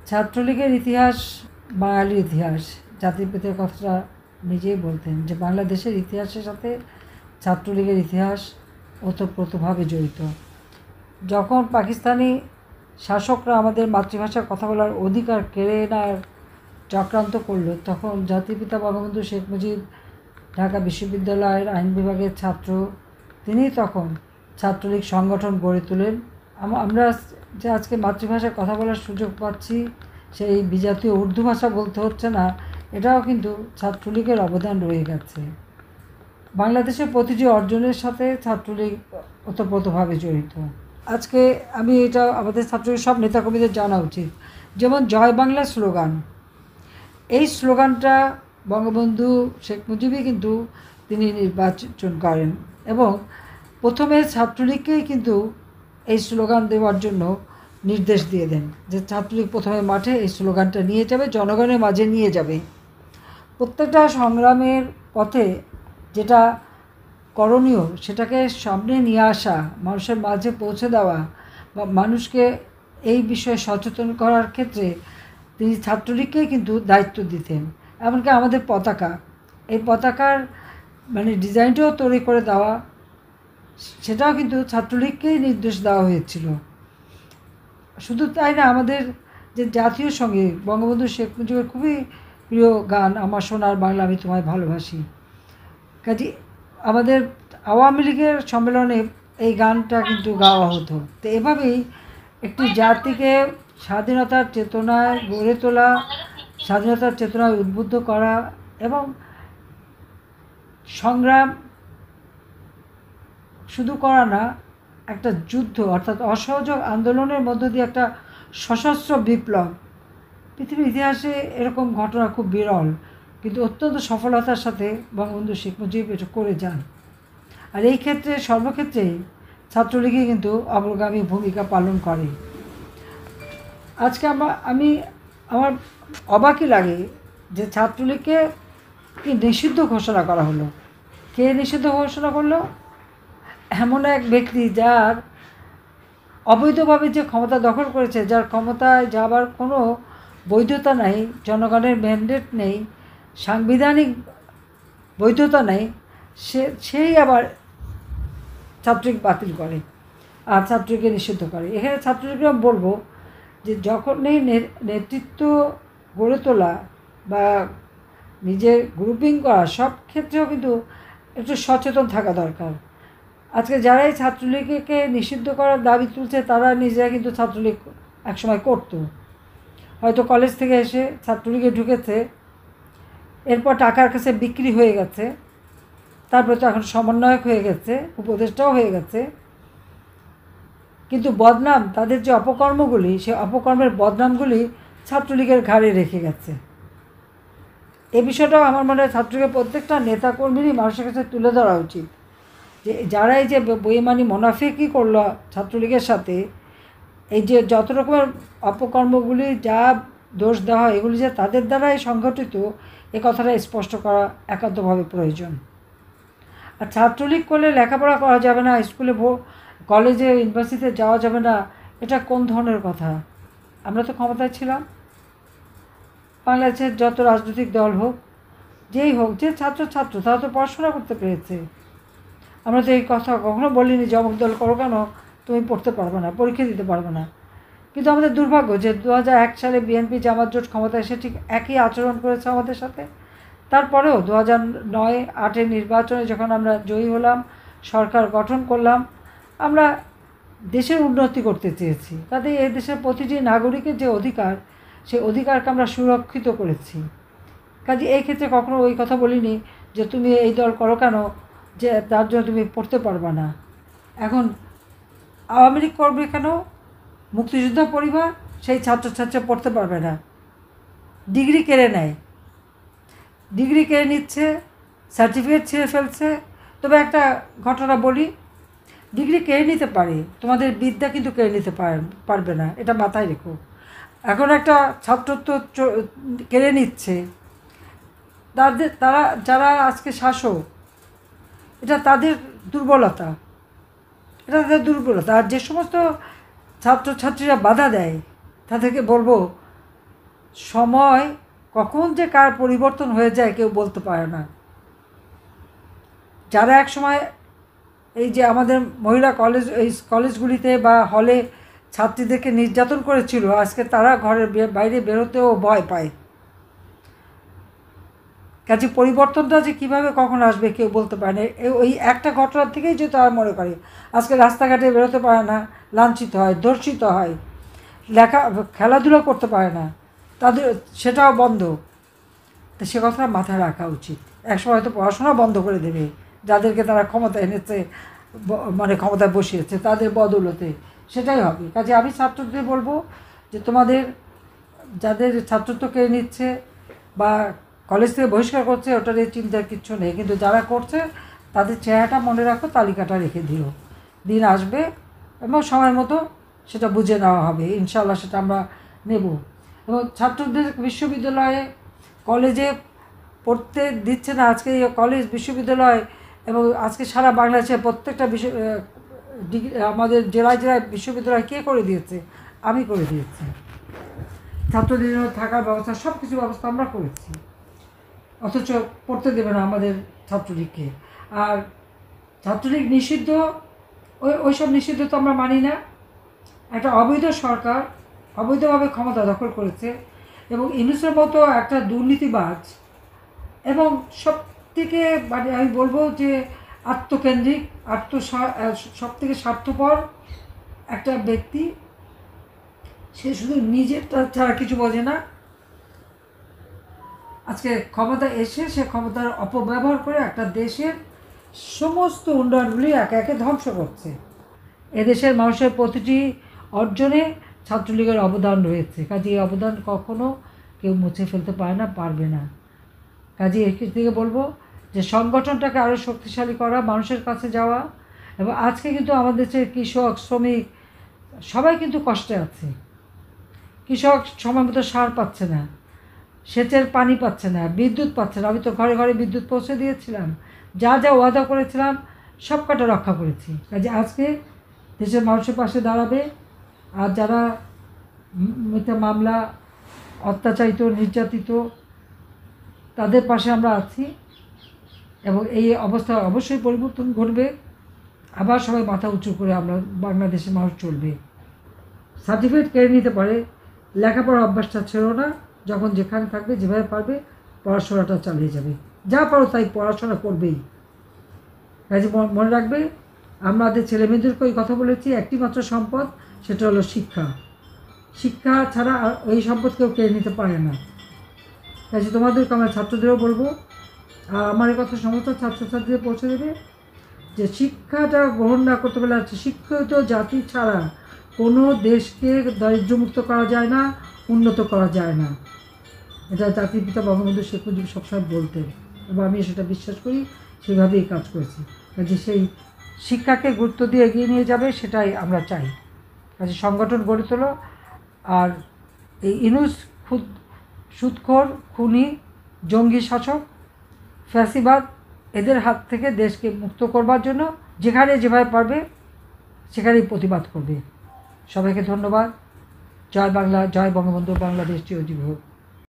ছাত্রলীগের ইতিহাস বাঙালির ইতিহাস। জাতির কথাটা নিজেই বলতেন যে বাংলাদেশের ইতিহাসের সাথে ছাত্রলীগের ইতিহাস ওতপ্রোতভাবে জড়িত। যখন পাকিস্তানি শাসকরা আমাদের মাতৃভাষায় কথা বলার অধিকার কেড়ে নেওয়ার চক্রান্ত করল, তখন জাতিপিতা বঙ্গবন্ধু শেখ মুজিব ঢাকা বিশ্ববিদ্যালয়ের আইন বিভাগের ছাত্র, তিনি তখন ছাত্রলীগ সংগঠন গড়ে তোলেন। আমরা যে আজকে মাতৃভাষায় কথা বলার সুযোগ পাচ্ছি, সেই বিজাতীয় উর্দু ভাষা বলতে হচ্ছে না, এটাও কিন্তু ছাত্রলীগের অবদান রয়ে গেছে। বাংলাদেশের প্রতিটি অর্জনের সাথে ছাত্রলীগ ওতপ্রোতভাবে জড়িত। আজকে আমি এটা আমাদের ছাত্রলীগের সব নেতাকর্মীদের জানা উচিত। যেমন জয় বাংলা স্লোগান, এই স্লোগানটা বঙ্গবন্ধু শেখ মুজিবই কিন্তু তিনি নির্বাচন করেন এবং প্রথমে ছাত্রলীগকেই কিন্তু এই স্লোগান দেওয়ার জন্য নির্দেশ দিয়ে দেন যে ছাত্রলীগ প্রথমে মাঠে এই স্লোগানটা নিয়ে যাবে, জনগণের মাঝে নিয়ে যাবে। প্রত্যেকটা সংগ্রামের পথে যেটা করণীয় সেটাকে সামনে নিয়ে আসা, মানুষের মাঝে পৌঁছে দেওয়া বা মানুষকে এই বিষয়ে সচেতন করার ক্ষেত্রে তিনি ছাত্রলীগকেই কিন্তু দায়িত্ব দিতেন। এমনকি আমাদের পতাকা, এই পতাকার ডিজাইনটাও তৈরি করে দেওয়া, সেটাও কিন্তু ছাত্রলীগকেই নির্দেশ দেওয়া হয়েছিল। শুধু তাই না, আমাদের যে জাতীয় সঙ্গীত বঙ্গবন্ধু শেখ মুজিবের খুবই প্রিয় গান আমার সোনার বাংলা আমি তোমায় ভালোবাসি, কাজে আমাদের আওয়ামী লীগের সম্মেলনে এই গানটা কিন্তু গাওয়া হতো। তো এভাবেই একটি জাতিকে স্বাধীনতার চেতনায় গড়ে তোলা, স্বাধীনতার চেতনায় উদ্বুদ্ধ করা এবং সংগ্রাম শুধু করা না, একটা যুদ্ধ অর্থাৎ অসহযোগ আন্দোলনের মধ্য দিয়ে একটা সশস্ত্র বিপ্লব। পৃথিবীর ইতিহাসে এরকম ঘটনা খুব বিরল, কিন্তু অত্যন্ত সফলতার সাথে বঙ্গবন্ধু শেখ মুজিব এটা করে যান। আর এই ক্ষেত্রে সর্বক্ষেত্রেই ছাত্রলীগই কিন্তু অগ্রগামী ভূমিকা পালন করে। আজকে আমার অবাকই লাগে যে ছাত্রলীগকে কি নিষিদ্ধ ঘোষণা করা হলো। কে নিষিদ্ধ ঘোষণা করলো? এমন এক ব্যক্তি যার অবৈধভাবে যে ক্ষমতা দখল করেছে, যার ক্ষমতায় যাবার কোনো বৈধতা নেই, জনগণের ম্যান্ডেট নেই, সাংবিধানিক বৈধতা নেই, সেই আবার ছাত্রলীগ বাতিল করে আর ছাত্রলীগকে নিষিদ্ধ করে। এখানে ছাত্রলীগরা বলবো যে যখনই নেতৃত্ব গড়ে তোলা বা নিজের গ্রুপিং করা, সব ক্ষেত্রেও কিন্তু একটু সচেতন থাকা দরকার। আজকে যারাই ছাত্রলীগকে নিষিদ্ধ করার দাবি তুলছে, তারা নিজেরা কিন্তু ছাত্রলীগ একসময় করতো। হয়তো কলেজ থেকে এসে ছাত্রলীগে ঢুকেছে, এরপর টাকার কাছে বিক্রি হয়ে গেছে, তারপরে তো এখন সমন্বয়ক হয়ে গেছে, উপদেষ্টাও হয়ে গেছে, কিন্তু বদনাম, তাদের যে অপকর্মগুলি, সেই অপকর্মের বদনামগুলি ছাত্রলীগের ঘাড়ে রেখে গেছে। এই বিষয়টাও আমার মনে হয় ছাত্রলীগের প্রত্যেকটা নেতাকর্মীরই মানুষের কাছে তুলে ধরা উচিত যে যারা এই যে বেঈমানি মুনাফিকি করলো ছাত্রলীগের সাথে, এই যে যত রকমের অপকর্মগুলি, যা দোষ দেওয়া হয়, এগুলি যে তাদের দ্বারাই সংঘটিত, এ কথাটা স্পষ্ট করা একান্তভাবে প্রয়োজন। আর ছাত্রলীগ করলে লেখাপড়া করা যাবে না, স্কুলে কলেজে ইউনিভার্সিটিতে যাওয়া যাবে না, এটা কোন ধরনের কথা? আমরা তো ক্ষমতায় ছিলাম। বাংলাদেশের যত রাজনৈতিক দল হোক, যেই হোক, যে ছাত্র তারা তো পড়াশোনা করতে পেরেছে। আমরা তো এই কথা কখনো বলিনি যে অমুক দল করো কেন, তুমি পড়তে পারবে না, পরীক্ষা দিতে পারবে না। কিন্তু আমাদের দুর্ভাগ্য যে 2001 সালে বিএনপি জামাত জোট ক্ষমতায় এসে ঠিক একই আচরণ করেছে আমাদের সাথে। তারপরেও 2009-08 নির্বাচনে যখন আমরা জয়ী হলাম, সরকার গঠন করলাম, আমরা দেশের উন্নতি করতে চেয়েছি। তাতে এই দেশের প্রতিটি নাগরিকের যে অধিকার, সেই অধিকারকে আমরা সুরক্ষিত করেছি। কাজে এই ক্ষেত্রে কখনো ওই কথা বলিনি যে তুমি এই দল করো কেন, যে তার জন্য তুমি পড়তে পারবে না। এখন আওয়ামী লীগ করবে কেন? মুক্তিযোদ্ধা পরিবার, সেই ছাত্রছাত্রী পড়তে পারবে না, ডিগ্রি কেড়ে নেয়, ডিগ্রি কেড়ে নিচ্ছে, সার্টিফিকেট ছিঁড়ে ফেলছে। তবে একটা ঘটনা বলি, ডিগ্রি কেড়ে নিতে পারে, তোমাদের বিদ্যা কিন্তু কেড়ে নিতে পারবে না, এটা মাথায় রেখো। এখন একটা ছাত্রত্ব কেড়ে নিচ্ছে, তারা যারা আজকে শাসক, এটা তাদের দুর্বলতা, আর যে সমস্ত ছাত্রছাত্রীরা বাধা দেয়, তাদেরকে বলবো সময় কখন যে কার পরিবর্তন হয়ে যায় কেউ বলতে পারে না। যারা এক সময় এই যে আমাদের মহিলা কলেজগুলিতে বা হলে ছাত্রীদেরকে নির্যাতন করেছিল, আজকে তারা ঘরের বাইরে বেরোতেও ভয় পায়। কাজে পরিবর্তনটা যে কীভাবে কখন আসবে কেউ বলতে পারে না। ওই একটা ঘটনার থেকেই যে তারা মনে করে আজকে রাস্তাঘাটে বেরোতে পারে না, লাঞ্ছিত হয়, ধর্ষিত হয়, খেলাধুলা করতে পারে না, তাদের সেটাও বন্ধ। তো সে কথাটা মাথায় রাখা উচিত। একসময় হয়তো পড়াশোনা বন্ধ করে দেবে, যাদেরকে তারা ক্ষমতা এনেছে, মানে ক্ষমতায় বসিয়েছে, তাদের বদৌলতে সেটাই হবে। কাজে আমি ছাত্রদের বলবো যে তোমাদের যাদের ছাত্রত্ব কেড়ে নিচ্ছে বা কলেজ থেকে বহিষ্কার করছে, ওটার এই চিন্তার কিচ্ছু নেই, কিন্তু যারা করছে তাদের চেহারাটা মনে রাখো, তালিকাটা রেখে দিও। দিন আসবে এবং সময় মতো সেটা বুঝে নেওয়া হবে, ইনশাআল্লাহ সেটা আমরা নেব। এবং ছাত্রদের বিশ্ববিদ্যালয়ে কলেজে পড়তে দিচ্ছে না, আজকে কলেজ বিশ্ববিদ্যালয় এবং আজকে সারা বাংলাদেশে প্রত্যেকটা আমাদের জেলায় জেলায় বিশ্ববিদ্যালয় কে করে দিয়েছে? আমি করে দিয়েছি। ছাত্রদের জন্য থাকার ব্যবস্থা, সব কিছু ব্যবস্থা আমরা করেছি, অথচ পড়তে দেবে না আমাদের ছাত্রলীগকে। আর ছাত্রলীগ নিষিদ্ধ, ওইসব নিষিদ্ধ তো আমরা মানি না। একটা অবৈধ সরকার অবৈধভাবে ক্ষমতা দখল করেছে এবং ইউনূসের মতো একটা দুর্নীতিবাজ এবং সব থেকে মানে আমি বলবো যে আত্মকেন্দ্রিক, সব থেকে স্বার্থপর একটা ব্যক্তি। সে শুধু নিজেরটা ছাড়া কিছু বোঝে না। আজকে ক্ষমতা এসে সে ক্ষমতার অপব্যবহার করে একটা দেশের সমস্ত উন্নয়নগুলি একে একে ধ্বংস করছে। এদেশের মানুষের প্রতিটি অর্জনে ছাত্রলীগের অবদান রয়েছে। কাজে এই অবদান কখনো কেউ মুছে ফেলতে পারে না, পারবে না। কাজে এর থেকে বলবো যে সংগঠনটাকে আরও শক্তিশালী করা, মানুষের কাছে যাওয়া। এবং আজকে কিন্তু আমাদের যে কৃষক, শ্রমিক সবাই কিন্তু কষ্টে আছে। কৃষক সময় মতো সার পাচ্ছে না, সেচের পানি পাচ্ছে না, বিদ্যুৎ পাচ্ছে না। আমি তো ঘরে ঘরে বিদ্যুৎ পৌঁছে দিয়েছিলাম, যা যা ওয়াদা করেছিলাম সব কটা রক্ষা করেছি। কাজে আজকে দেশের মানুষের পাশে দাঁড়াবে। আর যারা মিথ্যা মামলা, অত্যাচারিত, নির্যাতিত, তাদের পাশে আমরা আছি এবং এই অবস্থা অবশ্যই পরিবর্তন ঘটবে। আবার সবাই মাথা উঁচু করে আমরা বাংলাদেশের মানুষ চলবে। সার্টিফিকেট কেড়ে নিতে পারে, লেখাপড়ার অভ্যাসটা ছেড়ো না। যখন যেখানে থাকবে, যেভাবে পারবে পড়াশোনাটা চালিয়ে যাবে। যা পারো তাই পড়াশোনা করবেই। কাজে মনে রাখবে, আমাদের ছেলেমেয়েদেরকে ওই কথা বলেছি, একটি মাত্র সম্পদ, সেটা হলো শিক্ষা। শিক্ষা ছাড়া ওই সম্পদ কেউ কেড়ে নিতে পারে না। কাজে তোমাদেরকে আমার ছাত্রদেরও বলবো, আর আমার এই কথা সমস্ত ছাত্রছাত্রীদের পৌঁছে দেবে যে শিক্ষাটা গ্রহণ না করতে পারলে, শিক্ষিত জাতি ছাড়া কোনো দেশকে দারিদ্র্যমুক্ত করা যায় না, উন্নত করা যায় না। এটা জাতির পিতা বঙ্গবন্ধু শেখ মুজিব সবসময় বলতেন এবং আমি সেটা বিশ্বাস করি, সেভাবেই কাজ করেছি। কাজে সেই শিক্ষাকে গুরুত্ব দিয়ে এগিয়ে নিয়ে যাবে, সেটাই আমরা চাই। কাজে সংগঠন গড়ে তোলো। আর এই ইউনূস সুদখোর, খুনি, জঙ্গি শাসক, ফ্যাসিবাদ, এদের হাত থেকে দেশকে মুক্ত করবার জন্য যেখানে যেভাবে পারবে সেখানেই প্রতিবাদ করবে। সবাইকে ধন্যবাদ। জয় বাংলা, জয় বঙ্গবন্ধু, বাংলাদেশ চিরজীবী হোক।